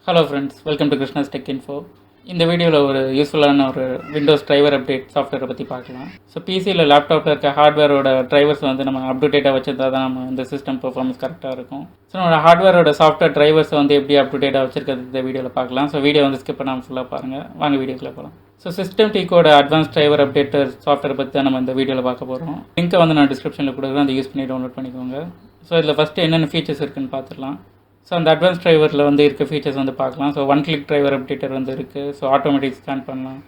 Hello friends, welcome to Krishna's tech info. இந்த வீடியோவில் ஒரு யூஸ்ஃபுல்லான ஒரு விண்டோஸ் டிரைவர் அப்டேட் சாஃப்ட்வேரை பற்றி பார்க்கலாம். ஸோ பிசியில் லேப்டாப்பில் இருக்க ஹார்ட்வேரோட டிரைவர்ஸ் வந்து நம்ம அப்டேட்டாக வச்சுருந்தா தான் நம்ம இந்த சிஸ்டம் பெர்ஃபார்மன்ஸ் கரெக்டாக இருக்கும். ஸோ நம்மளோட ஹார்ட்வேரோட சாஃப்ட்வேர் டிரைவர்ஸை வந்து எப்படி அப்டேட்டாக வச்சிருக்கிறது இந்த வீடியோவில் பார்க்கலாம். ஸோ வீடியோ வந்து ஸ்கிப் பண்ணாமல் ஃபுல்லாக பாருங்கள். வாங்க வீடியோக்குள்ளே போகலாம். ஸோ சிஸ்டம் டீக்கோட அட்வான்ஸ் டிரைவர் அப்டேட்டர் சாஃப்ட்வேர் பற்றி தான் நம்ம இந்த வீடியோவில் பார்க்க போகிறோம். லிங்க்கை வந்து நான் டிஸ்கிரிப்ஷனில் கொடுக்குறேன், அதை யூஸ் பண்ணி டவுன்லோட் பண்ணிக்கோங்க. ஸோ இதில் ஃபஸ்ட்டு என்னென்ன ஃபீச்சர்ஸ் இருக்குன்னு பார்த்துடலாம். ஸோ அந்த அட்வான்ஸ் டிரைவரில் வந்து இருக்க ஃபீச்சர்ஸ் வந்து பார்க்கலாம். So one click driver updater வந்து இருக்குது. ஸோ ஆட்டோமேட்டிக் ஸ்கேன் பண்ணலாம்.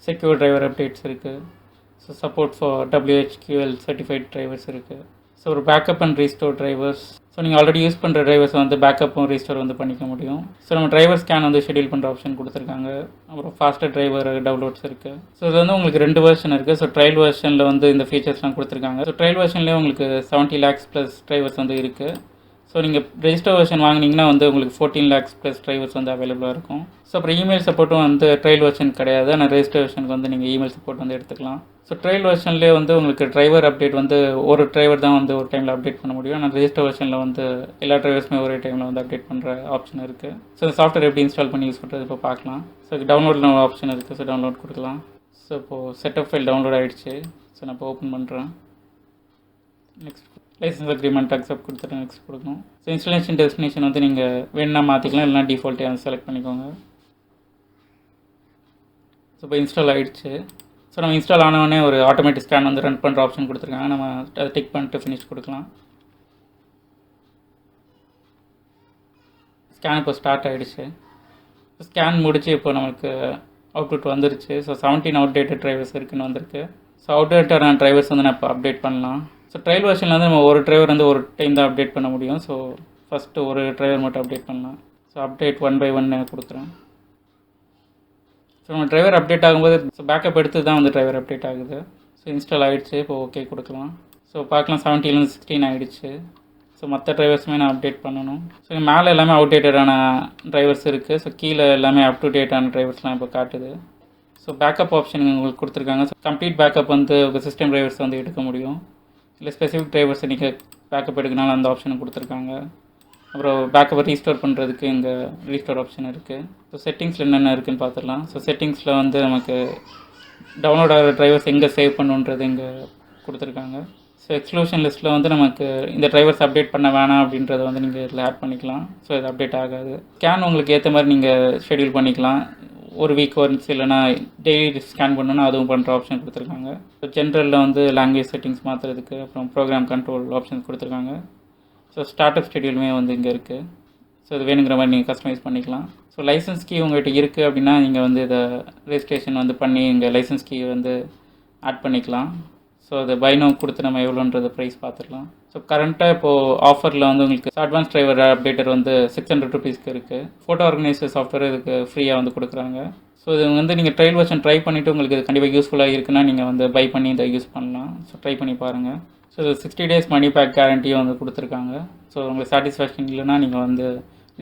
செக்யூர் டிரைவர் அப்டேட்ஸ் இருக்குது. So support for WHQL certified drivers இருக்குது. ஸோ ஒரு backup and restore drivers. So நீங்கள் ஆல்ரெடி யூஸ் பண்ணுற டிரைவர்ஸ் வந்து பேக்கப்பும் ரீஸ்டோர் வந்து பண்ணிக்க முடியும். ஸோ நம்ம டிரைவர் ஸ்கேன் வந்து ஷெடியூல் பண்ணுற ஆப்ஷன் கொடுத்துருக்காங்க. அப்புறம் ஃபாஸ்டர் டிரைவர் டவுன்லோட்ஸ் இருக்குது. ஸோ இது வந்து உங்களுக்கு 2 வெர்ஷன் இருக்குது. ஸோ ட்ரையல் வெர்ஷனில் வந்து இந்த ஃபீச்சர்ஸ்லாம் கொடுத்துருக்காங்க. ஸோ ட்ரையல் வெர்ஷன்லேயே உங்களுக்கு 70 lakhs ப்ளஸ் டிரைவர்ஸ் வந்து இருக்குது. ஸோ நீங்கள் ரெஜிஸ்டர் வெர்ஷன் வாங்கினீங்கன்னா வந்து உங்களுக்கு 14 lakhs ப்ளஸ் டிரைவர்ஸ் வந்து அவைலபிளாக இருக்கும். ஸோ அப்புறம் இமெயில் சப்போர்ட்டும் வந்து ட்ரையல் வெர்ஷன் கிடையாது, ஆனால் ரெஜிஸ்டர் வெர்ஷனுக்கு வந்து நீங்கள் இமெயில் சப்போர்ட் வந்து எடுத்துக்கலாம். ஸோ ட்ரையல் வெர்ஷன்லேயே வந்து உங்களுக்கு டிரைவர் அப்டேட் வந்து ஒரு டிரைவர் தான் வந்து ஒரு டைமில் அப்டேட் பண்ண முடியும். ஆனால் ரெஜிஸ்டர் வெர்ஷனில் வந்து எல்லா டிரைவர்ஸுமே ஒரே டைமில் வந்து அப்டேட் பண்ணுற ஆப்ஷன் இருக்குது. ஸோ இந்த சாஃப்ட்வேர் எப்படி இன்ஸ்டால் பண்ணி யூஸ் பண்ணுறது இப்போ பார்க்கலாம். ஸோ டவுன்லோட் ஆப்ஷன் இருக்குது. ஸோ டவுன்லோட் கொடுக்கலாம். ஸோ இப்போது செட்டப் ஃபைல் டவுன்லோட் ஆகிடுச்சு. ஸோ நான் இப்போ ஓப்பன் பண்ணுறேன். நெக்ஸ்ட் லைசன்ஸ் அக்ரிமெண்ட் அக்செப்ட் கொடுத்துட்டு நெக்ஸ்ட் கொடுக்கணும். ஸோ இன்ஸ்டாலேஷன் டெஸ்டினேஷன் வந்து நீங்கள் வேணுன்னா மாற்றிக்கலாம், இல்லைனா டிஃபால்ட்டே வந்து செலக்ட் பண்ணிக்கோங்க. ஸோ இப்போ இன்ஸ்டால் ஆகிடுச்சு. ஸோ நம்ம இன்ஸ்டால் ஆனவொடனே ஒரு ஆட்டோமேட்டிக் ஸ்கேன் வந்து ரன் பண்ணுற ஆப்ஷன் கொடுத்துருக்காங்க. நம்ம அதை டிக் பண்ணிட்டு ஃபினிஷ் கொடுக்கலாம். ஸ்கேன் இப்போ ஸ்டார்ட் ஆகிடுச்சு. ஸ்கேன் முடிச்சு இப்போ நமக்கு அவுட்புட் வந்துருச்சு. ஸோ 17 அவுடேட்டட் டிரைவர்ஸ் இருக்குன்னு வந்திருக்கு. ஸோ அவுடேட்டடான டிரைவர்ஸ் வந்து நான் இப்போ அப்டேட் பண்ணலாம். ஸோ ட்ரையல் வெர்ஷனில் வந்து நம்ம ஒரு டிரைவர் வந்து ஒரு டைம் தான் அப்டேட் பண்ண முடியும். ஸோ ஃபஸ்ட்டு ஒரு டிரைவர் மட்டும் அப்டேட் பண்ணலாம். ஸோ அப்டேட் 1 by 1 கொடுக்குறேன். ஸோ நம்ம டிரைவர் அப்டேட் ஆகும்போது ஸோ பேக்கப் எடுத்து தான் வந்து டிரைவர் அப்டேட் ஆகுது. ஸோ இன்ஸ்டால் ஆகிடுச்சு. இப்போ ஓகே கொடுக்கலாம். ஸோ பார்க்கலாம் 17 16 ஆகிடுச்சு. ஸோ மற்ற டிரைவர்ஸுமே நான் அப்டேட் பண்ணணும். ஸோ மேலே எல்லாமே அவுடேட்டடான டிரைவர்ஸ் இருக்குது. ஸோ கீழே எல்லாமே அப் டு டேட்டான டிரைவர்ஸ்லாம் இப்போ காட்டுது. ஸோ பேக்கப் ஆப்ஷன் உங்களுக்கு கொடுத்துருக்காங்க. ஸோ கம்ப்ளீட் பேக்கப் வந்து உங்கள் சிஸ்டம் டிரைவர்ஸ் வந்து எடுக்க முடியும். இல்லை ஸ்பெசிஃபிக் டிரைவர்ஸை நீங்கள் பேக்கப் எடுக்கனாலும் அந்த ஆப்ஷனை கொடுத்துருக்காங்க. அப்புறம் பேக்கப்பை ரீஸ்டோர் பண்ணுறதுக்கு இங்கே ரீஸ்டோர் ஆப்ஷன் இருக்குது. ஸோ செட்டிங்ஸில் என்னென்ன இருக்குதுன்னு பார்த்துடலாம். ஸோ செட்டிங்ஸில் வந்து நமக்கு டவுன்லோட் ஆகிற டிரைவர்ஸ் எங்கே சேவ் பண்ணுன்றது இங்கே கொடுத்துருக்காங்க. ஸோ எக்ஸ்க்ளூஷன் லிஸ்ட்டில் வந்து நமக்கு இந்த டிரைவர்ஸ் அப்டேட் பண்ண வேணாம் அப்படின்றத வந்து நீங்கள் இதில் ஆட் பண்ணிக்கலாம். ஸோ இது அப்டேட் ஆகாது. ஸ்கேன் உங்களுக்கு ஏற்ற மாதிரி நீங்கள் ஷெடியூல் பண்ணிக்கலாம். ஒரு வீக் ஒன்ஸ் இல்லைனா டெய்லி ஸ்கேன் பண்ணணுன்னா அதுவும் பண்ணுற ஆப்ஷன் கொடுத்துருக்காங்க. ஸோ ஜென்ரலில் வந்து லாங்குவேஜ் செட்டிங்ஸ் மாற்றுறதுக்கு அப்புறம் ப்ரோக்ராம் கண்ட்ரோல் ஆப்ஷன்ஸ் கொடுத்துருக்காங்க. ஸோ ஸ்டார்ட்அப் ஷெடியூலுமே வந்து இங்கே இருக்குது. ஸோ இது வேணுங்கிற மாதிரி நீங்கள் கஸ்டமைஸ் பண்ணிக்கலாம். ஸோ லைசன்ஸ் கீ உங்கள்கிட்ட இருக்குது அப்படின்னா நீங்கள் வந்து இதை ரெஜிஸ்ட்ரேஷன் வந்து பண்ணி இங்கே லைசன்ஸ் கீ வந்து ஆட் பண்ணிக்கலாம். ஸோ அது பைனோ கொடுத்து நம்ம எவ்வளோன்றது ப்ரைஸ் பார்த்துக்கலாம். ஸோ கரண்ட்டாக இப்போது ஆஃபரில் வந்து உங்களுக்கு அட்வான்ஸ் டிரைவர் அப்டேட்டர் வந்து 600 rupeesக்கு இருக்குது. ஃபோட்டோ ஆர்கனைசர் சாஃப்ட்வேர் இதுக்கு ஃப்ரீயாக வந்து கொடுக்குறாங்க. ஸோ இது வந்து நீங்கள் ட்ரையல் வெர்ஷன் ட்ரை பண்ணிவிட்டு உங்களுக்கு இது கண்டிப்பாக யூஸ்ஃபுல்லாக இருக்குன்னா நீங்கள் வந்து பை பண்ணி இதை யூஸ் பண்ணலாம். ஸோ ட்ரை பண்ணி பாருங்கள். ஸோ 60 days மணி பேக் கேரண்டியும் வந்து கொடுத்துருக்காங்க. ஸோ உங்களுக்கு சாட்டிஸ்ஃபேக்ஷன் இல்லைன்னா நீங்கள் வந்து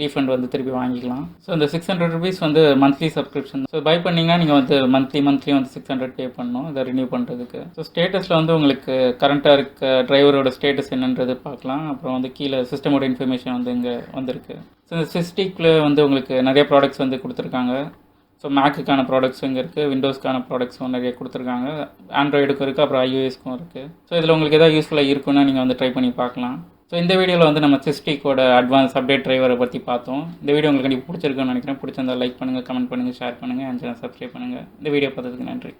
ரீஃபண்ட் வந்து திருப்பி வாங்கிக்கலாம். ஸோ இந்த 600 rupees வந்து மந்த்லி சப்ஸ்கிரிப்ஷன். ஸோ பை பண்ணிங்கன்னா நீங்கள் வந்து மந்த்லி வந்து 600 பே பண்ணணும் இதை ரினியூ பண்ணுறதுக்கு. ஸோ ஸ்டேட்டஸில் வந்து உங்களுக்கு கரண்ட்டாக இருக்க டிரைவரோட ஸ்டேட்டஸ் என்னன்றது பார்க்கலாம். அப்புறம் வந்து கீழே சிஸ்டமோட இன்ஃபர்மேஷன் வந்து இங்கே வந்திருக்கு. ஸோ இந்த சிஸ்டிக்கில் வந்து உங்களுக்கு நிறைய ப்ராடக்ட்ஸ் வந்து கொடுத்துருக்காங்க. ஸோ மேக்குக்கான ப்ராடக்ட்ஸும் இங்கே இருக்குது, விண்டோஸ்க்கான ப்ராடக்ட்ஸும் நிறைய கொடுத்துருக்காங்க, ஆண்ட்ராய்டுக்கும் இருக்குது, அப்புறம் iOSக்கும் இருக்குது. ஸோ இதில் உங்களுக்கு எதாவது யூஸ்ஃபுல்லாக இருக்குன்னா நீங்கள் வந்து ட்ரை பண்ணி பார்க்கலாம். ஸோ இந்த வீடியோவில் வந்து நம்ம சிஸ்டிக்கோட அட்வான்ஸ் அப்டேட் டிரைவரை பற்றி பார்த்தோம். இந்த வீடியோ உங்களுக்கு கண்டிப்பாக பிடிச்சிருக்குன்னு நினைக்கிறேன். பிடிச்சிருந்தா லைக் பண்ணுங்கள், கமெண்ட் பண்ணுங்கள், ஷேர் பண்ணுங்கள், அண்ட் சப்ஸ்கிரைப் பண்ணுங்கள். இந்த வீடியோ பார்த்ததுக்கு நன்றி.